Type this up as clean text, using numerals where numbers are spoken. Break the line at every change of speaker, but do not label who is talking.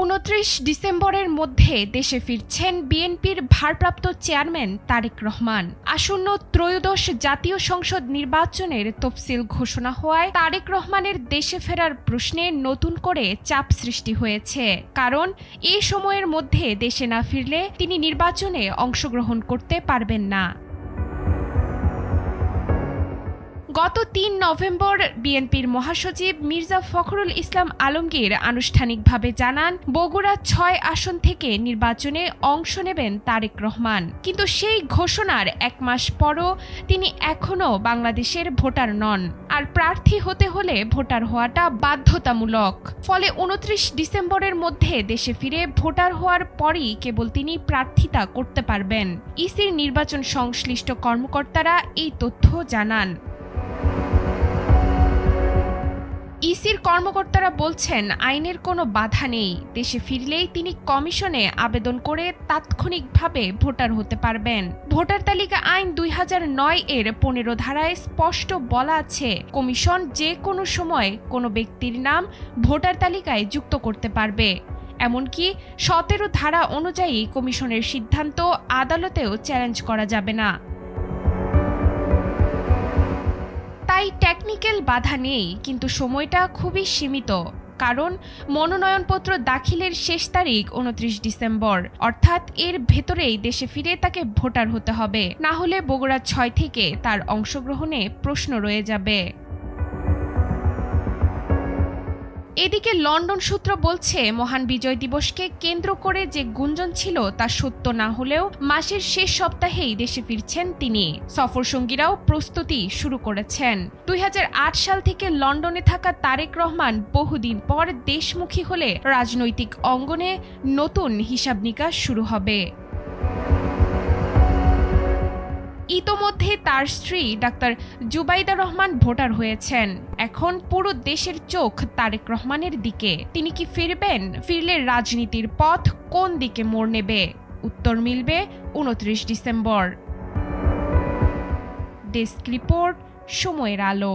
২৯ ডিসেম্বরের মধ্যে দেশে ফিরছেন বিএনপির ভারপ্রাপ্ত চেয়ারম্যান তারেক রহমান। আসন্ন ত্রয়োদশ জাতীয় সংসদ নির্বাচনের তফসিল ঘোষণা হওয়ায় তারেক রহমানের দেশে ফেরার প্রশ্নে নতুন করে চাপ সৃষ্টি হয়েছে। কারণ এই সময়ের মধ্যে দেশে না ফিরলে তিনি নির্বাচনে অংশগ্রহণ করতে পারবেন না। গত ৩ নভেম্বর বিএনপির মহাসচিব মির্জা ফখরুল ইসলাম আলমগীর আনুষ্ঠানিকভাবে জানান, বগুড়া ৬ আসন থেকে নির্বাচনে অংশ নেবেন তারেক রহমান। কিন্তু সেই ঘোষণার ১ মাস পরও তিনি এখনও বাংলাদেশের ভোটার নন। আর প্রার্থী হতে হলে ভোটার হওয়াটা বাধ্যতামূলক। ফলে ২৯ ডিসেম্বরের মধ্যে দেশে ফিরে ভোটার হওয়ার পরই কেবল তিনি প্রার্থিতা করতে পারবেন। ইসির নির্বাচন সংশ্লিষ্ট কর্মকর্তারা এই তথ্য জানান। ইসির কর্মকর্তারা বলছেন, আইনের কোনো বাধা নেই। দেশে ফিরলেই তিনি কমিশনে আবেদন করে তাৎক্ষণিকভাবে ভোটার হতে পারবেন। ভোটার তালিকা আইন ২০০৯ এর ১৫ ধারায় স্পষ্ট বলা আছে, কমিশন যে কোনো সময় কোনো ব্যক্তির নাম ভোটার তালিকায় যুক্ত করতে পারবে। এমনকি ১৭ ধারা অনুযায়ী কমিশনের সিদ্ধান্ত আদালতেও চ্যালেঞ্জ করা যাবে না। তাই টেকনিক্যাল বাধা নেই, কিন্তু সময়টা খুবই সীমিত। কারণ মনোনয়নপত্র দাখিলের শেষ তারিখ ২৯ ডিসেম্বর, অর্থাৎ এর ভেতরেই দেশে ফিরে তাকে ভোটার হতে হবে। না হলে বগুড়া ৬ থেকে তার অংশগ্রহণে প্রশ্ন রয়ে যাবে। এদিকে লন্ডন সূত্র বলছে, মহান বিজয় দিবসকে কেন্দ্র করে যে গুঞ্জন ছিল তা সত্য না হলেও মাসের শেষ সপ্তাহেই দেশে ফিরছেন তিনি। সফরসঙ্গীরাও প্রস্তুতি শুরু করেছেন। ২০০৮ সাল থেকে লন্ডনে থাকা তারেক রহমান বহুদিন পর দেশমুখী হলে রাজনৈতিক অঙ্গনে নতুন হিসাব নিকাশ শুরু হবে। ইতোমধ্যে তার স্ত্রী ডাক্তার জুবাইদা রহমান ভোটার হয়েছেন। এখন পুরো দেশের চোখ তারেক রহমানের দিকে। তিনি কি ফিরবেন? ফিরলে রাজনীতির পথ কোন দিকে মোড় নেবে? উত্তর মিলবে ২৯ ডিসেম্বর। ডেস্ক রিপোর্ট, সময়ের আলো।